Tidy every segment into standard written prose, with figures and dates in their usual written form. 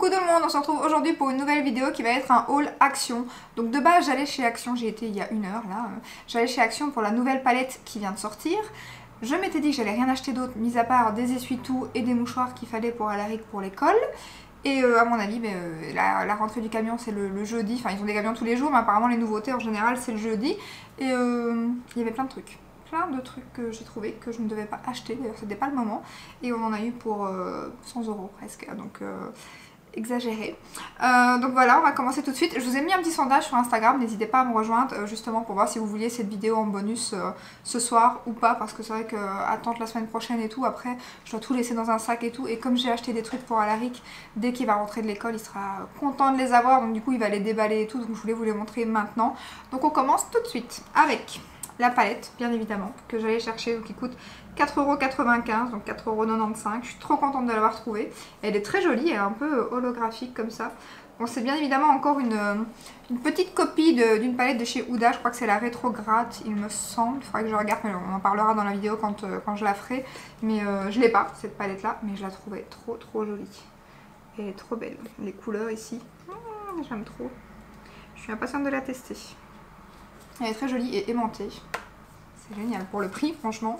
Coucou tout le monde, on se retrouve aujourd'hui pour une nouvelle vidéo qui va être un haul Action. Donc de base j'allais chez Action, j'y étais il y a une heure là, j'allais chez Action pour la nouvelle palette qui vient de sortir. Je m'étais dit que j'allais rien acheter d'autre, mis à part des essuie-tout et des mouchoirs qu'il fallait pour Alaric pour l'école. Et à mon avis, la rentrée du camion c'est le jeudi, enfin ils ont des camions tous les jours, mais apparemment les nouveautés en général c'est le jeudi. Et il y avait plein de trucs que j'ai trouvé que je ne devais pas acheter, d'ailleurs c'était pas le moment. Et on en a eu pour 100 € presque, donc exagéré. Donc voilà, on va commencer tout de suite. Je vous ai mis un petit sondage sur Instagram, n'hésitez pas à me rejoindre justement pour voir si vous vouliez cette vidéo en bonus ce soir ou pas, parce que c'est vrai que attendre la semaine prochaine et tout, après je dois tout laisser dans un sac et tout, et comme j'ai acheté des trucs pour Alaric, dès qu'il va rentrer de l'école il sera content de les avoir, donc du coup il va les déballer et tout, donc je voulais vous les montrer maintenant. Donc on commence tout de suite avec la palette, bien évidemment, que j'allais chercher, qui coûte 4,95 €, donc 4,95 €. Je suis trop contente de l'avoir trouvée. Elle est très jolie, elle est un peu holographique comme ça. Bon, c'est bien évidemment encore une petite copie d'une palette de chez Huda. Je crois que c'est la Rétrograde, il me semble. Il faudrait que je regarde, mais on en parlera dans la vidéo quand je la ferai. Mais je l'ai pas, cette palette-là, mais je la trouvais trop jolie. Elle est trop belle. Les couleurs ici, j'aime trop. Je suis impatiente de la tester. Elle est très jolie et aimantée. C'est génial pour le prix, franchement.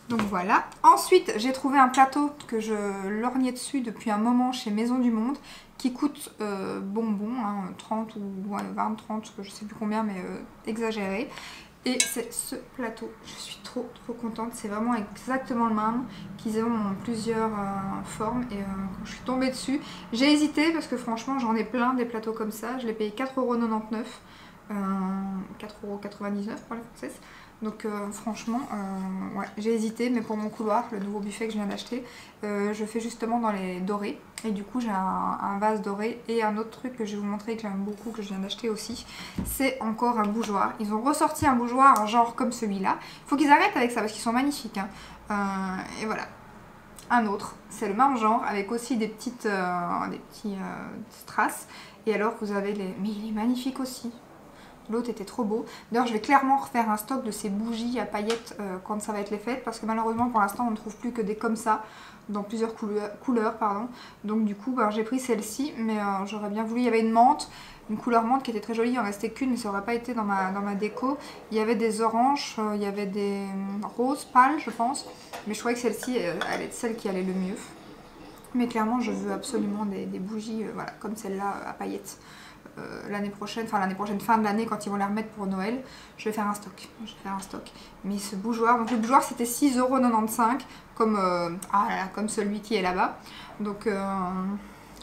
Donc voilà. Ensuite, j'ai trouvé un plateau que je lorgnais dessus depuis un moment chez Maison du Monde, qui coûte bonbon, hein, 30 ou 20, 30, je sais plus combien, mais exagéré. Et c'est ce plateau. Je suis trop contente. C'est vraiment exactement le même, qu'ils ont en plusieurs formes. Et quand je suis tombée dessus, j'ai hésité parce que franchement, j'en ai plein des plateaux comme ça. Je l'ai payé 4,99 €. 4,99 € pour la française. Donc franchement, ouais, j'ai hésité, mais pour mon couloir, le nouveau buffet que je viens d'acheter, je fais justement dans les dorés. Et du coup, j'ai un vase doré et un autre truc que je vais vous montrer que j'aime beaucoup, que je viens d'acheter aussi. C'est encore un bougeoir. Ils ont ressorti un bougeoir genre comme celui-là. Il faut qu'ils arrêtent avec ça parce qu'ils sont magnifiques, hein. Et voilà. Un autre, c'est le même genre, avec aussi des petites strass. Et alors, vous avez les... Mais il est magnifique aussi. L'autre était trop beau. D'ailleurs, je vais clairement refaire un stock de ces bougies à paillettes quand ça va être les fêtes. Parce que malheureusement, pour l'instant, on ne trouve plus que des comme ça. Dans plusieurs couleurs, pardon. Donc du coup, j'ai pris celle-ci. Mais j'aurais bien voulu... Il y avait une menthe. Une couleur menthe qui était très jolie. Il en restait qu'une, mais ça n'aurait pas été dans ma déco. Il y avait des oranges. Il y avait des roses pâles, je pense. Mais je trouvais que celle-ci, elle est celle qui allait le mieux. Mais clairement, je veux absolument des bougies voilà, comme celle-là à paillettes. L'année prochaine, fin de l'année, quand ils vont les remettre pour Noël, je vais faire un stock. Mais ce bougeoir, donc le bougeoir c'était 6,95 €, comme celui qui est là-bas. Donc,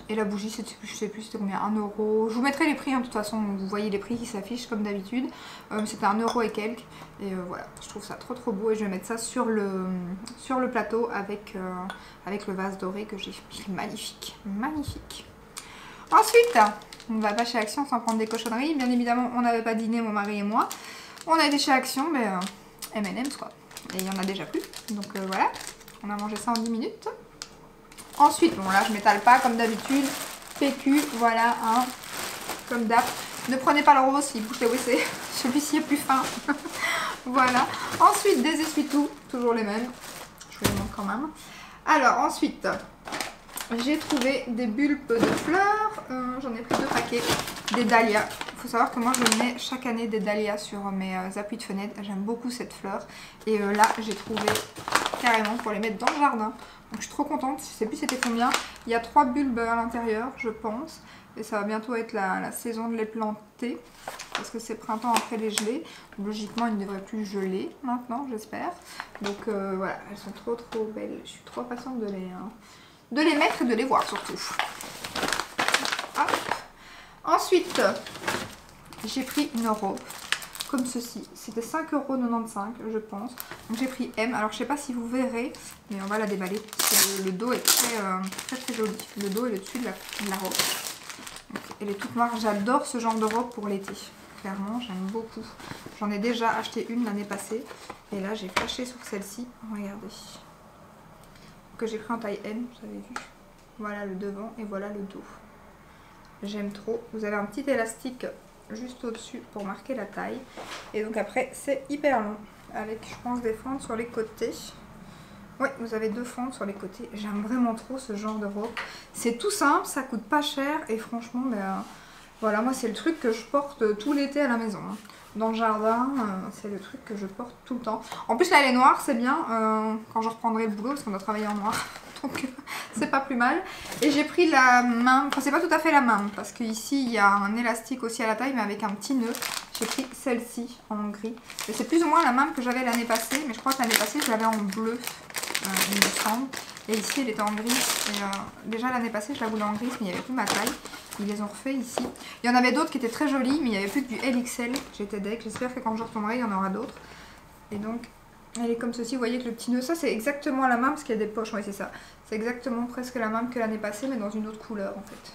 et la bougie, je sais plus c'était combien, 1 €. Je vous mettrai les prix, hein, de toute façon, vous voyez les prix qui s'affichent comme d'habitude. C'était 1 € et quelques. Et voilà, je trouve ça trop beau et je vais mettre ça sur le plateau avec le vase doré que j'ai. Magnifique. Ensuite, on ne va pas chez Action sans prendre des cochonneries. Bien évidemment, on n'avait pas dîné, mon mari et moi. On a été chez Action, mais M&M's quoi. Et il n'y en a déjà plus. Donc voilà, on a mangé ça en 10 minutes. Ensuite, bon là, je m'étale pas comme d'habitude. PQ, voilà, hein, comme d'hab. Ne prenez pas le rose, il bouge les WC. Celui-ci est plus fin. Voilà. Ensuite, des essuie-tout, toujours les mêmes. Je vous les montre quand même. Alors, ensuite... j'ai trouvé des bulbes de fleurs, j'en ai pris 2 paquets, des dahlias. Il faut savoir que moi je mets chaque année des dahlias sur mes appuis de fenêtre, j'aime beaucoup cette fleur. Et là j'ai trouvé carrément pour les mettre dans le jardin. Donc je suis trop contente, je sais plus c'était combien. Il y a 3 bulbes à l'intérieur je pense. Et ça va bientôt être la saison de les planter. Parce que c'est printemps après les gelées. Logiquement ils ne devraient plus geler maintenant j'espère. Donc voilà, elles sont trop belles, je suis trop impatiente de les mettre et de les voir surtout. Hop. Ensuite, j'ai pris une robe comme ceci. C'était 5,95 € je pense. Donc j'ai pris M. Alors je sais pas si vous verrez, mais on va la déballer. Le dos est très joli. Le dos et le dessus de la robe. Donc, elle est toute noire. J'adore ce genre de robe pour l'été. Clairement, j'aime beaucoup. J'en ai déjà acheté une l'année passée. Et là, j'ai flashé sur celle-ci. Regardez. Que j'ai pris en taille M, vous avez vu. Voilà le devant et voilà le dos. J'aime trop. Vous avez un petit élastique juste au-dessus pour marquer la taille. Et donc après, c'est hyper long. Avec, je pense, des fentes sur les côtés. Oui, vous avez 2 fentes sur les côtés. J'aime vraiment trop ce genre de robe. C'est tout simple, ça coûte pas cher et franchement, voilà, moi c'est le truc que je porte tout l'été à la maison. Dans le jardin, c'est le truc que je porte tout le temps. En plus là elle est noire, c'est bien quand je reprendrai le boulot parce qu'on doit travailler en noir. Donc c'est pas plus mal. Et j'ai pris la main, enfin c'est pas tout à fait la main parce qu'ici il y a un élastique aussi à la taille mais avec un petit nœud. J'ai pris celle-ci en gris. Et c'est plus ou moins la même que j'avais l'année passée, mais je crois que l'année passée je l'avais en bleu, il me semble. Et ici elle était en gris. Et déjà l'année passée je la voulais en gris mais il n'y avait plus ma taille. Ils les ont refait ici. Il y en avait d'autres qui étaient très jolies mais il n'y avait plus que du LXL. J'étais deg. J'espère que quand je retournerai il y en aura d'autres. Et donc elle est comme ceci. Vous voyez que le petit nœud, ça c'est exactement la même parce qu'il y a des poches. Oui c'est ça. C'est exactement presque la même que l'année passée mais dans une autre couleur en fait.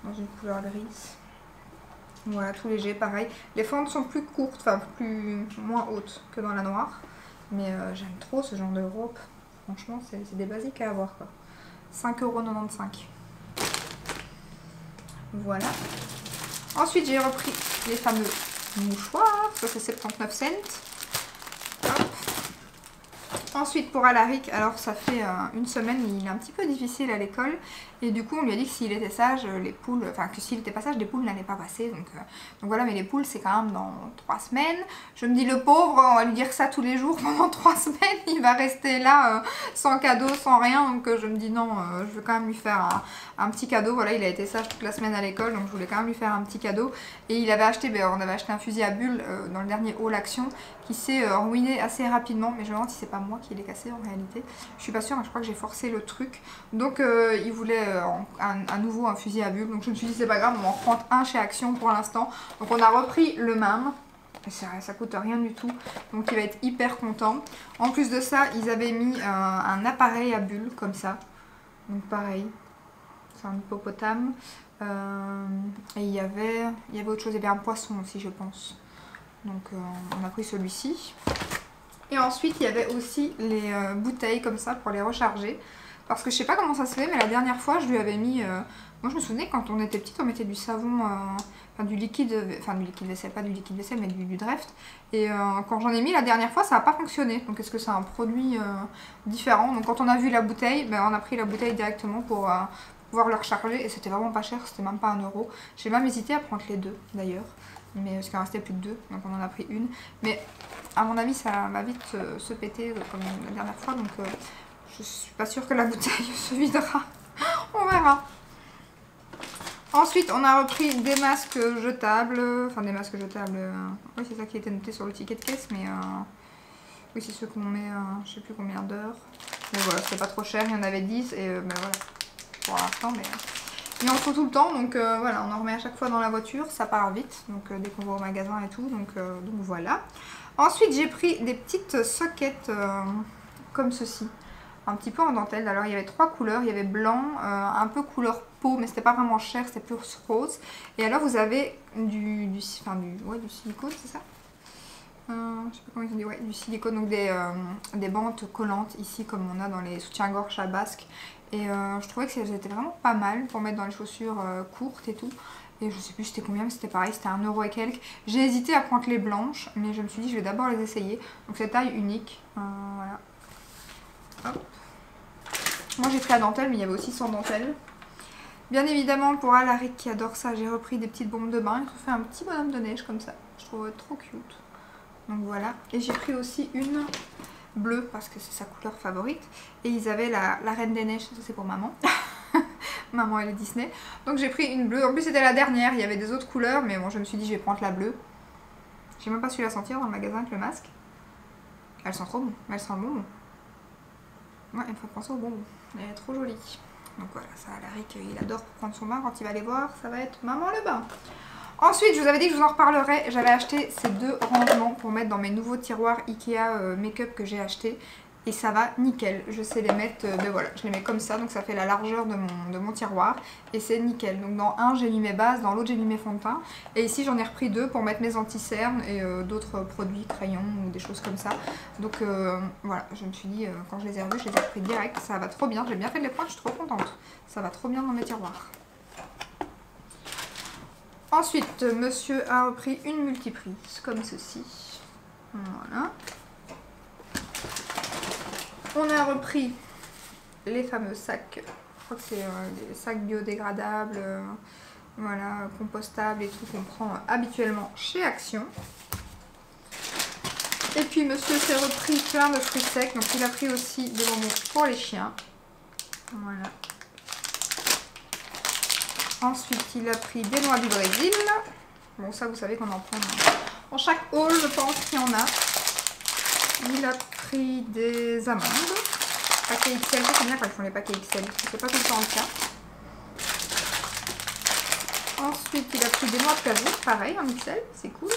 Dans une couleur grise. Voilà, tout léger, pareil. Les fentes sont plus courtes, enfin moins hautes que dans la noire. Mais j'aime trop ce genre de robe. Franchement, c'est des basiques à avoir quoi. 5,95 €. Voilà. Ensuite, j'ai repris les fameux mouchoirs. Ça, c'est 79 cents. Hop. Ensuite, pour Alaric, alors ça fait une semaine, il est un petit peu difficile à l'école. Et du coup, on lui a dit que s'il était sage, les poules, enfin que s'il était pas sage, les poules n'allaient pas passer. Donc voilà, mais les poules, c'est quand même dans 3 semaines. Je me dis, le pauvre, on va lui dire ça tous les jours pendant 3 semaines. Il va rester là sans cadeau, sans rien. Donc je me dis non, je veux quand même lui faire un petit cadeau. Voilà, il a été sage toute la semaine à l'école, donc je voulais quand même lui faire un petit cadeau. Et il avait acheté, on avait acheté un fusil à bulles dans le dernier haul action qui s'est ruiné assez rapidement. Mais je me demande si c'est pas moi qui l'ai cassé en réalité. Je suis pas sûre, mais je crois que j'ai forcé le truc. Donc il voulait à nouveau un fusil à bulles. Donc je me suis dit c'est pas grave, on va en reprendre un chez Action pour l'instant. Donc on a repris le même. Ça coûte rien du tout. Donc il va être hyper content. En plus de ça, ils avaient mis un appareil à bulles comme ça. Donc pareil. C'est un hippopotame. Et il y avait autre chose. Il y avait un poisson aussi je pense. Donc on a pris celui-ci. Et ensuite il y avait aussi les bouteilles comme ça pour les recharger. Parce que je sais pas comment ça se fait, mais la dernière fois, je lui avais mis... moi, je me souvenais, quand on était petite, on mettait du savon, enfin du liquide vaisselle, pas du liquide vaisselle, mais du Dreft. Et quand j'en ai mis la dernière fois, ça n'a pas fonctionné. Donc, est-ce que c'est un produit différent? Donc, quand on a vu la bouteille, on a pris la bouteille directement pour pouvoir le recharger. Et c'était vraiment pas cher, c'était même pas 1 €. J'ai même hésité à prendre les deux, d'ailleurs. Mais parce qu'il en restait plus que 2, donc on en a pris une. Mais à mon avis, ça va vite se péter, comme la dernière fois, donc... je suis pas sûre que la bouteille se videra. On verra. Ensuite, on a repris des masques jetables. Enfin, des masques jetables. Oui, c'est ça qui était noté sur le ticket de caisse. Mais oui, c'est ceux qu'on met, je sais plus combien d'heures. Mais voilà, c'était pas trop cher. Il y en avait 10. Et voilà. Pour l'instant, mais il en faut tout le temps. Donc voilà, on en remet à chaque fois dans la voiture. Ça part vite. Donc dès qu'on va au magasin et tout. Donc voilà. Ensuite, j'ai pris des petites sockets comme ceci. Un petit peu en dentelle. Alors il y avait 3 couleurs, il y avait blanc, un peu couleur peau, mais c'était pas vraiment cher, c'était plus rose. Et alors vous avez du silicone, c'est ça, je sais pas comment ils ont dit, ouais, du silicone, donc des bandes collantes ici comme on a dans les soutiens-gorge à basque. Et je trouvais que c'était vraiment pas mal pour mettre dans les chaussures courtes et tout. Et je sais plus c'était combien, mais c'était pareil, c'était 1 € et quelques. J'ai hésité à prendre les blanches, mais je me suis dit je vais d'abord les essayer. Donc c'est taille unique, voilà. Hop. Moi j'ai pris la dentelle, mais il y avait aussi sans dentelle. Bien évidemment pour Alaric qui adore ça, j'ai repris des petites bombes de bain. Ils ont fait un petit bonhomme de neige comme ça. Je trouve trop cute. Donc voilà. Et j'ai pris aussi une bleue parce que c'est sa couleur favorite. Et ils avaient la Reine des Neiges, ça c'est pour maman. Maman elle est Disney. Donc j'ai pris une bleue. En plus c'était la dernière, il y avait des autres couleurs. Mais bon je me suis dit je vais prendre la bleue. J'ai même pas su la sentir dans le magasin avec le masque. Elle sent trop bon. Elle sent bon. Ouais, elle me fait penser au bonbon. Elle est trop jolie. Donc voilà, ça Alaric, il adore prendre son bain quand il va les voir. Ça va être maman le bain. Ensuite, je vous avais dit que je vous en reparlerai. J'avais acheté ces 2 rangements pour mettre dans mes nouveaux tiroirs Ikea Make-up que j'ai acheté. Et ça va nickel. Je sais les mettre, ben voilà, je les mets comme ça. Donc ça fait la largeur de mon tiroir. Et c'est nickel. Donc dans un, j'ai mis mes bases. Dans l'autre, j'ai mis mes fonds de teint. Et ici, j'en ai repris 2 pour mettre mes anti-cernes et d'autres produits, crayons ou des choses comme ça. Donc voilà, je me suis dit, quand je les ai revus, je les ai repris direct. Ça va trop bien. J'ai bien fait de les prendre, je suis trop contente. Ça va trop bien dans mes tiroirs. Ensuite, monsieur a repris une multiprise comme ceci. Voilà. On a repris les fameux sacs, je crois que c'est des sacs biodégradables, voilà, compostables et tout qu'on prend habituellement chez Action. Et puis monsieur s'est repris plein de fruits secs, donc il a pris aussi des bonbons pour les chiens. Voilà. Ensuite il a pris des noix du Brésil. Bon ça vous savez qu'on en prend dans chaque haul, je pense qu'il y en a. Il a pris des amandes. Paquet XL, c'est bien quand ils font les paquets XL, c'est pas tout le temps le cas. Ensuite, il a pris des noix de cajou, pareil en XL, c'est cool.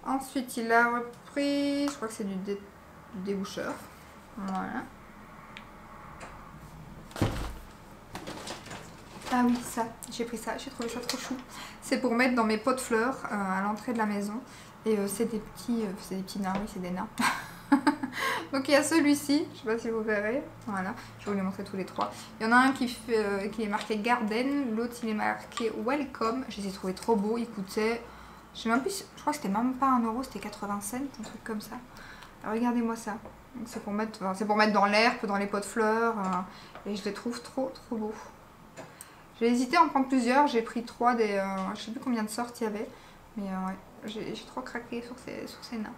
Ensuite, il a repris, je crois que c'est du déboucheur. Voilà. Ah oui, ça, j'ai pris ça, j'ai trouvé ça trop chou. C'est pour mettre dans mes pots de fleurs à l'entrée de la maison. Et c'est des petits nains, oui, c'est des nains. Donc il y a celui-ci, je sais pas si vous verrez, voilà, je vais vous les montrer tous les trois. Il y en a un qui est marqué Garden, l'autre il est marqué Welcome, je les ai trouvés trop beaux, ils coûtaient, je sais même plus, je crois que c'était même pas 1 €, c'était 80 cents, un truc comme ça. Alors regardez-moi ça, c'est pour mettre dans l'herbe, dans les pots de fleurs, et je les trouve trop beaux. J'ai hésité à en prendre plusieurs, j'ai pris 3 des, je sais plus combien de sortes il y avait, mais ouais, j'ai trop craqué sur ces nains.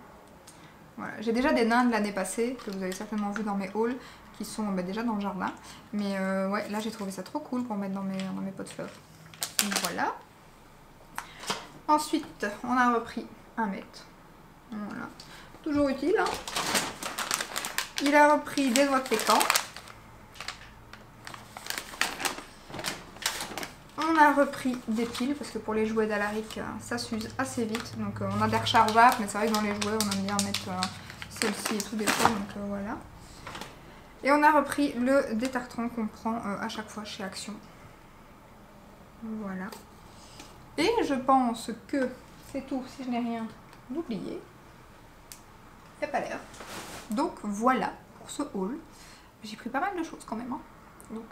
Voilà. J'ai déjà des nains de l'année passée, que vous avez certainement vu dans mes hauls, qui sont déjà dans le jardin. Mais ouais, là j'ai trouvé ça trop cool pour mettre dans mes pots de fleurs. Donc voilà. Ensuite, on a repris un mètre. Voilà. Toujours utile. Hein. Il a repris des noix de pécan. On a repris des piles, parce que pour les jouets d'Alaric, ça s'use assez vite. Donc on a des rechargeables, mais c'est vrai que dans les jouets, on aime bien mettre celle-ci et tout des fois. Donc voilà. Et on a repris le détartrant qu'on prend à chaque fois chez Action. Voilà. Et je pense que c'est tout, si je n'ai rien oublié. Il n'y a pas l'air. Donc voilà pour ce haul. J'ai pris pas mal de choses quand même. Hein. Donc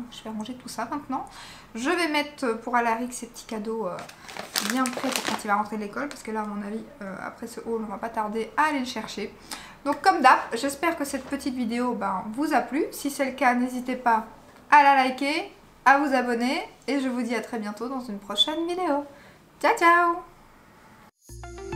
je vais ranger tout ça maintenant. Je vais mettre pour Alaric ces petits cadeaux bien prêts pour quand il va rentrer de l'école. Parce que là à mon avis, après ce haul, on va pas tarder à aller le chercher. Donc comme d'hab, j'espère que cette petite vidéo vous a plu. Si c'est le cas, n'hésitez pas à la liker, à vous abonner. Et je vous dis à très bientôt dans une prochaine vidéo. Ciao ciao!